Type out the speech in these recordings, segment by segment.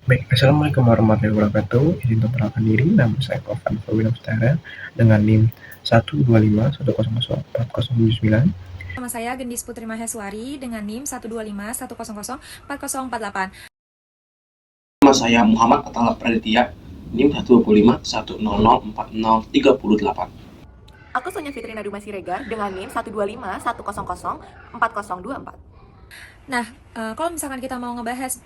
Baik, assalamualaikum warahmatullahi wabarakatuh. Izin untuk perkenalkan diri, nama saya Taufan Fawina Pustara dengan NIM 125100409. Nama saya Gendis Putri Maheswari dengan NIM 12510040408. Nama saya Muhammad Atala Praditya, NIM 12510040308. Aku Sonya Fitri Naduma Siregar dengan NIM 12510040424. Nah, kalau misalkan kita mau ngebahas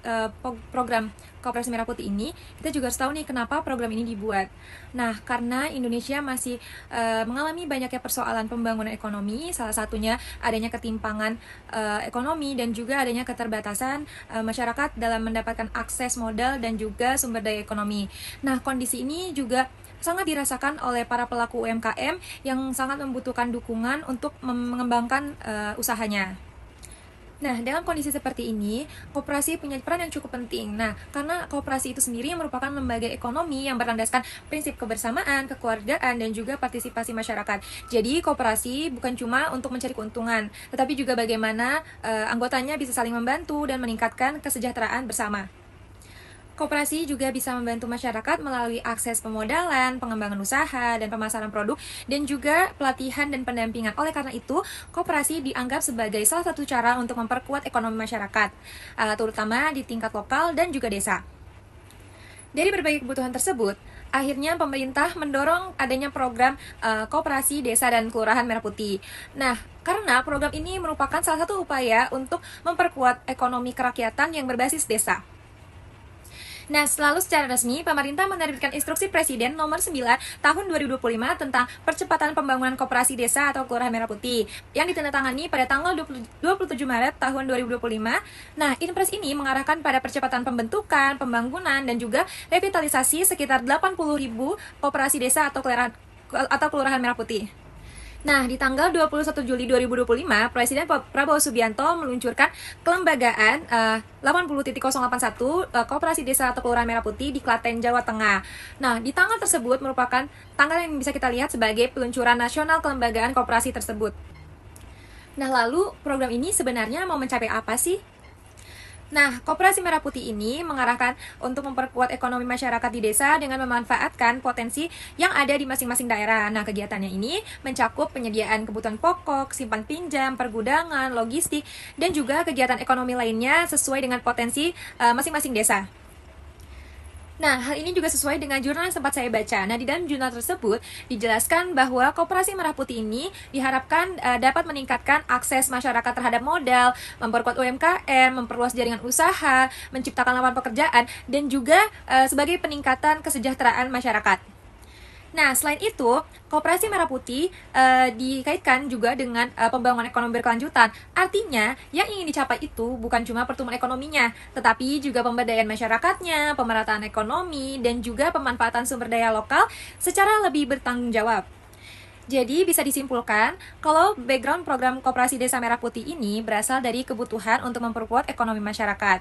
program Koperasi Merah Putih ini, kita juga harus tahu nih kenapa program ini dibuat. Nah, karena Indonesia masih mengalami banyaknya persoalan pembangunan ekonomi, salah satunya adanya ketimpangan ekonomi dan juga adanya keterbatasan masyarakat dalam mendapatkan akses modal dan juga sumber daya ekonomi. Nah, kondisi ini juga sangat dirasakan oleh para pelaku UMKM yang sangat membutuhkan dukungan untuk mengembangkan usahanya. Nah, dalam kondisi seperti ini, koperasi punya peran yang cukup penting. Nah, karena koperasi itu sendiri merupakan lembaga ekonomi yang berlandaskan prinsip kebersamaan, kekeluargaan, dan juga partisipasi masyarakat. Jadi, koperasi bukan cuma untuk mencari keuntungan, tetapi juga bagaimana anggotanya bisa saling membantu dan meningkatkan kesejahteraan bersama. Koperasi juga bisa membantu masyarakat melalui akses pemodalan, pengembangan usaha, dan pemasaran produk, dan juga pelatihan dan pendampingan. Oleh karena itu, koperasi dianggap sebagai salah satu cara untuk memperkuat ekonomi masyarakat, terutama di tingkat lokal dan juga desa. Dari berbagai kebutuhan tersebut, akhirnya pemerintah mendorong adanya program Koperasi Desa dan Kelurahan Merah Putih. Nah, karena program ini merupakan salah satu upaya untuk memperkuat ekonomi kerakyatan yang berbasis desa. Nah, selalu secara resmi, pemerintah menerbitkan Instruksi Presiden Nomor 9 Tahun 2025 tentang percepatan pembangunan koperasi desa atau Kelurahan Merah Putih yang ditandatangani pada tanggal 27 Maret tahun 2025. Nah, Inpres ini mengarahkan pada percepatan pembentukan, pembangunan, dan juga revitalisasi sekitar 80.000 koperasi desa atau Kelurahan Merah Putih. Nah, di tanggal 21 Juli 2025, Presiden Prabowo Subianto meluncurkan kelembagaan 80.081 Koperasi Desa atau Kelurahan Merah Putih di Klaten, Jawa Tengah. Nah, di tanggal tersebut merupakan tanggal yang bisa kita lihat sebagai peluncuran nasional kelembagaan koperasi tersebut. Nah, lalu program ini sebenarnya mau mencapai apa sih? Nah, Koperasi Merah Putih ini mengarahkan untuk memperkuat ekonomi masyarakat di desa dengan memanfaatkan potensi yang ada di masing-masing daerah. Nah, kegiatannya ini mencakup penyediaan kebutuhan pokok, simpan pinjam, pergudangan, logistik, dan juga kegiatan ekonomi lainnya sesuai dengan potensi masing-masing desa. Nah, hal ini juga sesuai dengan jurnal yang sempat saya baca. Nah, di dalam jurnal tersebut dijelaskan bahwa Koperasi Merah Putih ini diharapkan dapat meningkatkan akses masyarakat terhadap modal, memperkuat UMKM, memperluas jaringan usaha, menciptakan lapangan pekerjaan, dan juga sebagai peningkatan kesejahteraan masyarakat. Nah, selain itu, Koperasi Merah Putih dikaitkan juga dengan pembangunan ekonomi berkelanjutan. Artinya, yang ingin dicapai itu bukan cuma pertumbuhan ekonominya, tetapi juga pemberdayaan masyarakatnya, pemerataan ekonomi, dan juga pemanfaatan sumber daya lokal secara lebih bertanggung jawab. Jadi bisa disimpulkan kalau background program Koperasi Desa Merah Putih ini berasal dari kebutuhan untuk memperkuat ekonomi masyarakat,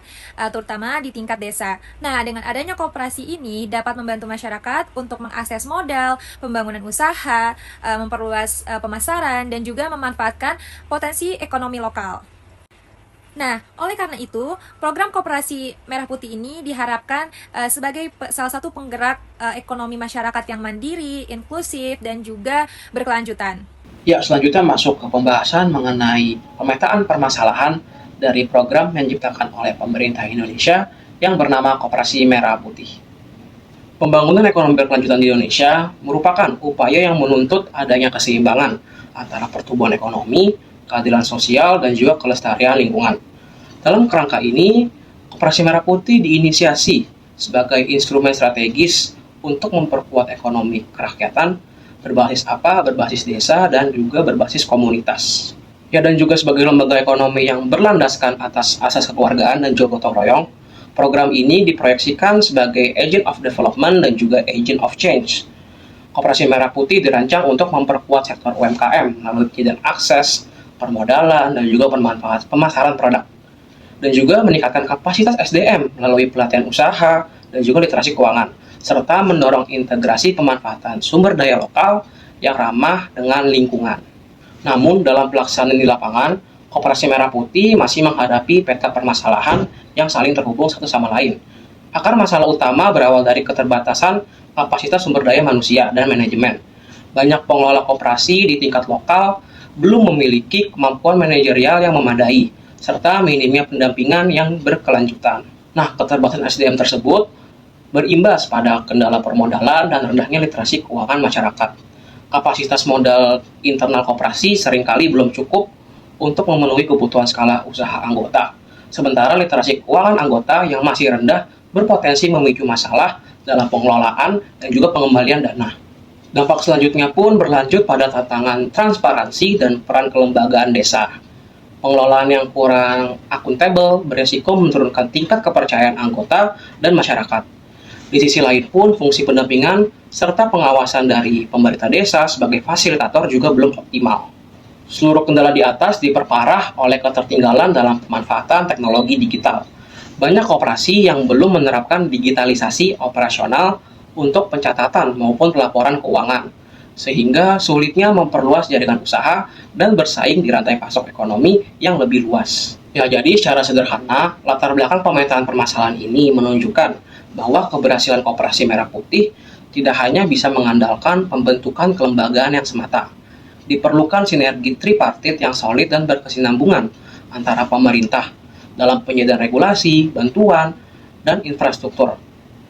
terutama di tingkat desa. Nah, dengan adanya koperasi ini dapat membantu masyarakat untuk mengakses modal, pembangunan usaha, memperluas pemasaran, dan juga memanfaatkan potensi ekonomi lokal. Nah, oleh karena itu, program Koperasi Merah Putih ini diharapkan sebagai salah satu penggerak ekonomi masyarakat yang mandiri, inklusif, dan juga berkelanjutan. Ya, selanjutnya masuk ke pembahasan mengenai pemetaan permasalahan dari program yang diciptakan oleh pemerintah Indonesia yang bernama Koperasi Merah Putih. Pembangunan ekonomi berkelanjutan di Indonesia merupakan upaya yang menuntut adanya keseimbangan antara pertumbuhan ekonomi, keadilan sosial, dan juga kelestarian lingkungan. Dalam kerangka ini, Koperasi Merah Putih diinisiasi sebagai instrumen strategis untuk memperkuat ekonomi kerakyatan berbasis berbasis desa dan juga berbasis komunitas. Ya, dan juga sebagai lembaga ekonomi yang berlandaskan atas asas kekeluargaan dan juga gotong royong, program ini diproyeksikan sebagai agent of development dan juga agent of change. Koperasi Merah Putih dirancang untuk memperkuat sektor UMKM melalui penyediaan akses, permodalan, dan juga pemasaran produk, dan juga meningkatkan kapasitas SDM melalui pelatihan usaha dan juga literasi keuangan, serta mendorong integrasi pemanfaatan sumber daya lokal yang ramah dengan lingkungan. Namun, dalam pelaksanaan di lapangan, Koperasi Merah Putih masih menghadapi peta permasalahan yang saling terhubung satu sama lain, Akar masalah utama berawal dari keterbatasan kapasitas sumber daya manusia dan manajemen. Banyak pengelola koperasi di tingkat lokal belum memiliki kemampuan manajerial yang memadai, serta minimnya pendampingan yang berkelanjutan. Nah, keterbatasan SDM tersebut berimbas pada kendala permodalan dan rendahnya literasi keuangan masyarakat. Kapasitas modal internal koperasi seringkali belum cukup untuk memenuhi kebutuhan skala usaha anggota. Sementara literasi keuangan anggota yang masih rendah berpotensi memicu masalah dalam pengelolaan dan juga pengembalian dana. Dampak selanjutnya pun berlanjut pada tantangan transparansi dan peran kelembagaan desa. Pengelolaan yang kurang akuntabel beresiko menurunkan tingkat kepercayaan anggota dan masyarakat. Di sisi lain pun, fungsi pendampingan serta pengawasan dari pemerintah desa sebagai fasilitator juga belum optimal. Seluruh kendala di atas diperparah oleh ketertinggalan dalam pemanfaatan teknologi digital. Banyak koperasi yang belum menerapkan digitalisasi operasional untuk pencatatan maupun pelaporan keuangan, sehingga sulitnya memperluas jaringan usaha dan bersaing di rantai pasok ekonomi yang lebih luas. Ya, jadi secara sederhana, latar belakang pemetaan permasalahan ini menunjukkan bahwa keberhasilan Koperasi Merah Putih tidak hanya bisa mengandalkan pembentukan kelembagaan yang semata. Diperlukan sinergi tripartit yang solid dan berkesinambungan antara pemerintah dalam penyediaan regulasi, bantuan, dan infrastruktur.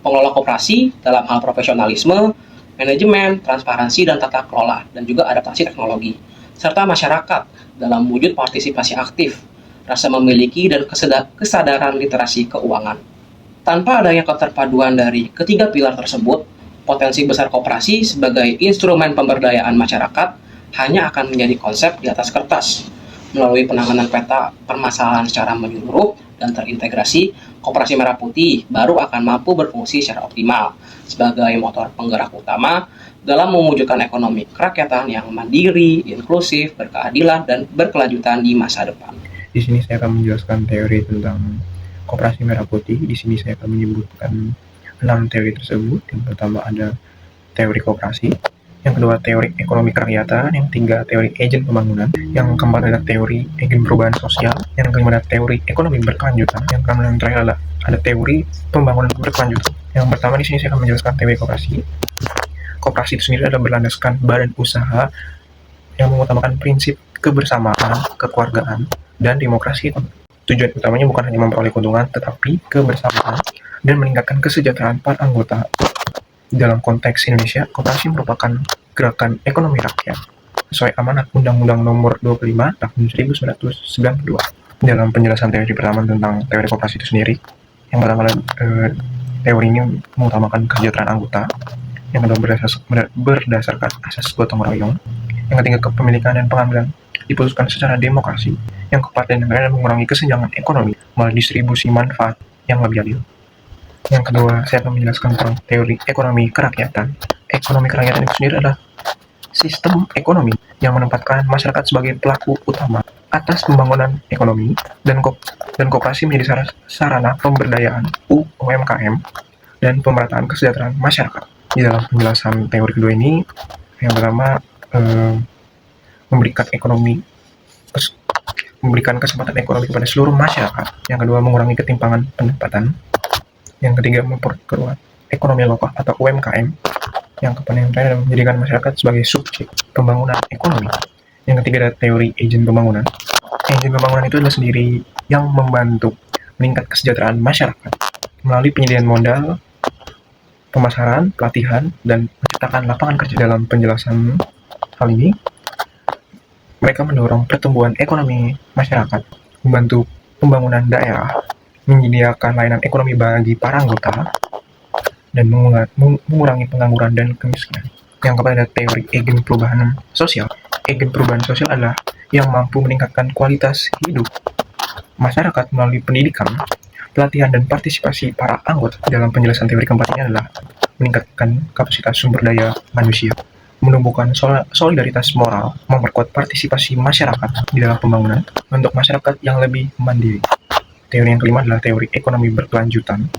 Pengelola koperasi dalam hal profesionalisme, manajemen, transparansi, dan tata kelola, dan juga adaptasi teknologi. Serta masyarakat dalam wujud partisipasi aktif, rasa memiliki, dan kesadaran literasi keuangan. Tanpa adanya keterpaduan dari ketiga pilar tersebut, potensi besar koperasi sebagai instrumen pemberdayaan masyarakat hanya akan menjadi konsep di atas kertas. Melalui penanganan peta permasalahan secara menyeluruh dan terintegrasi, Koperasi Merah Putih baru akan mampu berfungsi secara optimal sebagai motor penggerak utama dalam mewujudkan ekonomi kerakyatan yang mandiri, inklusif, berkeadilan, dan berkelanjutan di masa depan. Di sini saya akan menjelaskan teori tentang Koperasi Merah Putih. Di sini saya akan menyebutkan 6 teori tersebut. Yang pertama ada teori koperasi, yang kedua teori ekonomi kerakyatan, yang ketiga teori agen pembangunan, yang keempat adalah teori agen perubahan sosial, yang kelima adalah teori ekonomi berkelanjutan, yang keenam dan terakhir adalah ada teori pembangunan berkelanjutan. Yang pertama di sini saya akan menjelaskan teori koperasi. Koperasi itu sendiri adalah berlandaskan badan usaha yang mengutamakan prinsip kebersamaan, kekeluargaan, dan demokrasi. Tujuan utamanya bukan hanya memperoleh keuntungan, tetapi kebersamaan dan meningkatkan kesejahteraan para anggota. Dalam konteks Indonesia, koperasi merupakan gerakan ekonomi rakyat sesuai amanat Undang-Undang Nomor 25 Tahun 1992. Dalam penjelasan teori pertama tentang teori koperasi itu sendiri, yang pertama teori ini mengutamakan kesejahteraan anggota, yang kedua berdasarkan asas gotong royong, yang ketiga kepemilikan dan pengambilan diputuskan secara demokrasi, yang keempat dan yang terakhir mengurangi kesenjangan ekonomi melalui distribusi manfaat yang lebih adil. Yang kedua, saya akan menjelaskan tentang teori ekonomi kerakyatan. Ekonomi kerakyatan itu sendiri adalah sistem ekonomi yang menempatkan masyarakat sebagai pelaku utama atas pembangunan ekonomi dan koperasi menjadi sarana pemberdayaan UMKM dan pemerataan kesejahteraan masyarakat. Di dalam penjelasan teori kedua ini, yang pertama memberikan kesempatan ekonomi kepada seluruh masyarakat. Yang kedua, mengurangi ketimpangan pendapatan. Yang ketiga, memperkuat ekonomi lokal atau UMKM. Yang keempat yang terakhir adalah menjadikan masyarakat sebagai subjek pembangunan ekonomi. Yang ketiga adalah teori agen pembangunan. Agen pembangunan itu adalah sendiri yang membantu meningkat kesejahteraan masyarakat melalui penyediaan modal, pemasaran, pelatihan, dan menciptakan lapangan kerja. Dalam penjelasan hal ini, mereka mendorong pertumbuhan ekonomi masyarakat, membantu pembangunan daerah, menyediakan layanan ekonomi bagi para anggota, dan mengurangi pengangguran dan kemiskinan. Yang keempat adalah teori agen perubahan sosial. Agen perubahan sosial adalah yang mampu meningkatkan kualitas hidup masyarakat melalui pendidikan, pelatihan, dan partisipasi para anggota. Dalam penjelasan teori keempat ini adalah meningkatkan kapasitas sumber daya manusia, menumbuhkan solidaritas moral, memperkuat partisipasi masyarakat di dalam pembangunan untuk masyarakat yang lebih mandiri. Teori yang kelima adalah teori ekonomi berkelanjutan.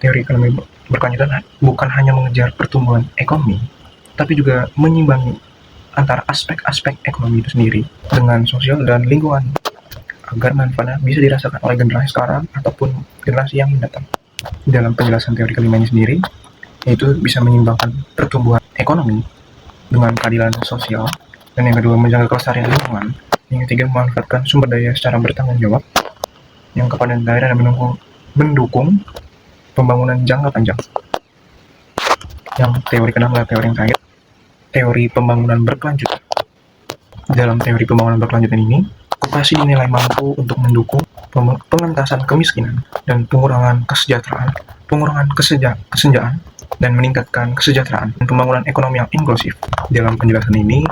Teori ekonomi berkelanjutan bukan hanya mengejar pertumbuhan ekonomi, tapi juga menyimbangi antara aspek-aspek ekonomi itu sendiri dengan sosial dan lingkungan. agar manfaatnya bisa dirasakan oleh generasi sekarang ataupun generasi yang mendatang. Dalam penjelasan teori kelima ini sendiri, yaitu bisa menyeimbangkan pertumbuhan ekonomi dengan keadilan sosial, dan yang kedua menjaga kelestarian lingkungan, yang ketiga memanfaatkan sumber daya secara bertanggung jawab, yang keempat daerah dan mendukung pembangunan jangka panjang. Yang teori keenam adalah teori yang terakhir, teori pembangunan berkelanjutan. Dalam teori pembangunan berkelanjutan ini, koperasi dinilai mampu untuk mendukung pengentasan kemiskinan dan pengurangan kesenjangan dan meningkatkan kesejahteraan dan pembangunan ekonomi yang inklusif. Dalam penjelasan ini,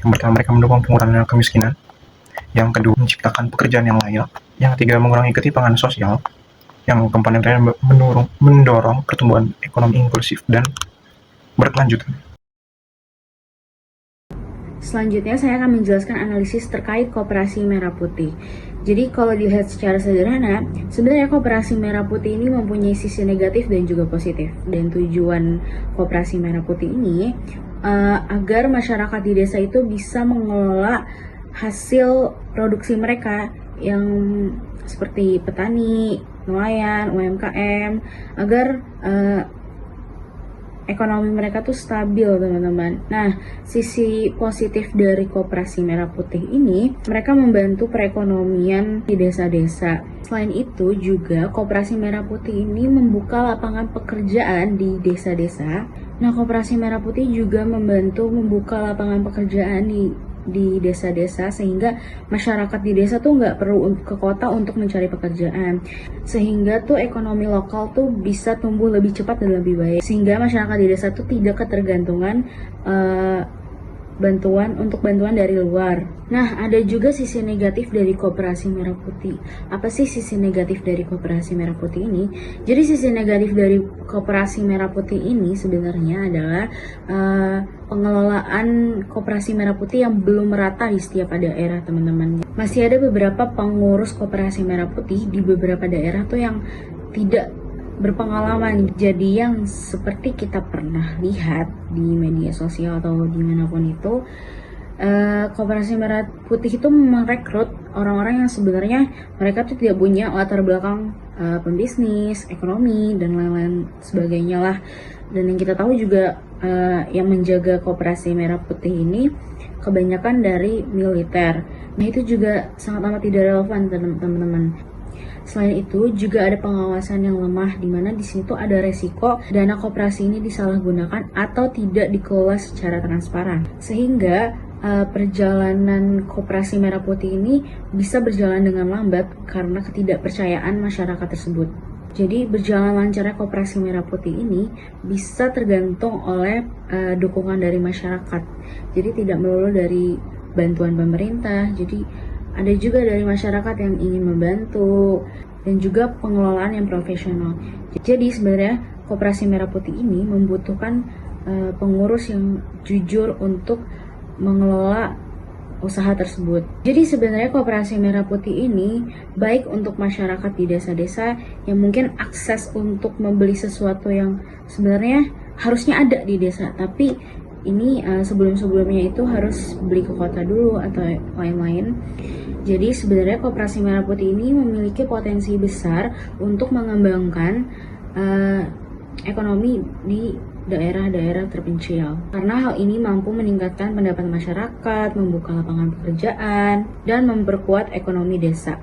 yang pertama mereka mendukung pengurangan kemiskinan, yang kedua menciptakan pekerjaan yang layak, yang ketiga mengurangi ketimpangan sosial, yang keempat dan terakhir mendorong pertumbuhan ekonomi inklusif dan berkelanjutan. Selanjutnya saya akan menjelaskan analisis terkait Koperasi Merah Putih. Jadi kalau dilihat secara sederhana, sebenarnya Koperasi Merah Putih ini mempunyai sisi negatif dan juga positif. Dan tujuan Koperasi Merah Putih ini agar masyarakat di desa itu bisa mengelola hasil produksi mereka yang seperti petani, nelayan, UMKM, agar ekonomi mereka tuh stabil, teman-teman. Nah, sisi positif dari Koperasi Merah Putih ini, mereka membantu perekonomian di desa-desa. Selain itu juga Koperasi Merah Putih ini membuka lapangan pekerjaan di desa-desa. Nah, Koperasi Merah Putih juga membantu membuka lapangan pekerjaan di desa-desa, sehingga masyarakat di desa tuh nggak perlu ke kota untuk mencari pekerjaan, sehingga tuh ekonomi lokal tuh bisa tumbuh lebih cepat dan lebih baik, sehingga masyarakat di desa tuh tidak ketergantungan bantuan dari luar. Nah, ada juga sisi negatif dari Koperasi Merah Putih. Apa sih sisi negatif dari Koperasi Merah Putih ini? Jadi sisi negatif dari Koperasi Merah Putih ini sebenarnya adalah pengelolaan Koperasi Merah Putih yang belum merata di setiap daerah, teman-teman. Masih ada beberapa pengurus Koperasi Merah Putih di beberapa daerah tuh yang tidak berpengalaman. Jadi yang seperti kita pernah lihat di media sosial atau dimanapun itu, Koperasi Merah Putih itu merekrut orang-orang yang sebenarnya mereka tuh tidak punya latar belakang pembisnis, ekonomi, dan lain-lain sebagainya lah. Dan yang kita tahu juga yang menjaga Koperasi Merah Putih ini kebanyakan dari militer. Nah, itu juga sangat amat tidak relevan, teman-teman. Selain itu juga ada pengawasan yang lemah, di mana di situ ada resiko dana koperasi ini disalahgunakan atau tidak dikelola secara transparan, sehingga perjalanan Koperasi Merah Putih ini bisa berjalan dengan lambat karena ketidakpercayaan masyarakat tersebut. Jadi berjalan lancarnya Koperasi Merah Putih ini bisa tergantung oleh dukungan dari masyarakat. Jadi tidak melulu dari bantuan pemerintah. Jadi ada juga dari masyarakat yang ingin membantu, dan juga pengelolaan yang profesional. Jadi sebenarnya Koperasi Merah Putih ini membutuhkan pengurus yang jujur untuk mengelola usaha tersebut. Jadi sebenarnya Koperasi Merah Putih ini baik untuk masyarakat di desa-desa yang mungkin akses untuk membeli sesuatu yang sebenarnya harusnya ada di desa, tapi ini sebelum-sebelumnya itu harus beli ke kota dulu atau lain-lain. Jadi sebenarnya Koperasi Merah Putih ini memiliki potensi besar untuk mengembangkan ekonomi di daerah-daerah terpencil. Karena hal ini mampu meningkatkan pendapatan masyarakat, membuka lapangan pekerjaan, dan memperkuat ekonomi desa.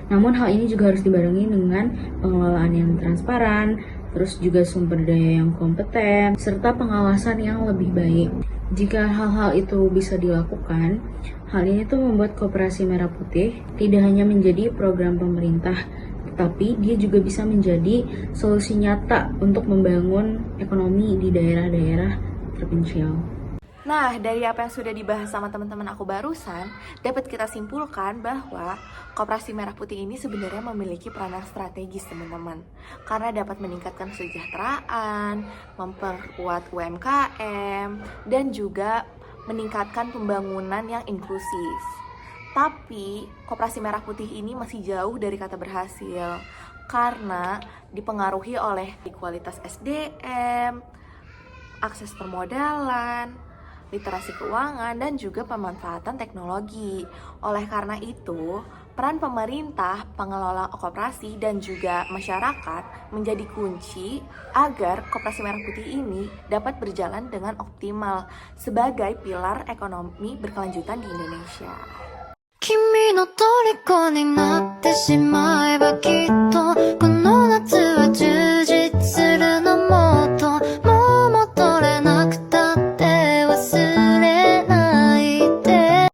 Namun hal ini juga harus dibarengi dengan pengelolaan yang transparan, terus juga sumber daya yang kompeten, serta pengawasan yang lebih baik. Jika hal-hal itu bisa dilakukan, hal ini tuh membuat Koperasi Merah Putih tidak hanya menjadi program pemerintah, tetapi dia juga bisa menjadi solusi nyata untuk membangun ekonomi di daerah-daerah terpencil. Nah, dari apa yang sudah dibahas sama teman-teman aku barusan, dapat kita simpulkan bahwa Koperasi Merah Putih ini sebenarnya memiliki peranan strategis, teman-teman. Karena dapat meningkatkan kesejahteraan, memperkuat UMKM, dan juga meningkatkan pembangunan yang inklusif. Tapi, Koperasi Merah Putih ini masih jauh dari kata berhasil karena dipengaruhi oleh kualitas SDM, akses permodalan, literasi keuangan, dan juga pemanfaatan teknologi. Oleh karena itu, peran pemerintah, pengelola koperasi, dan juga masyarakat menjadi kunci agar Koperasi Merah Putih ini dapat berjalan dengan optimal sebagai pilar ekonomi berkelanjutan di Indonesia. 君の虜になってしまえばき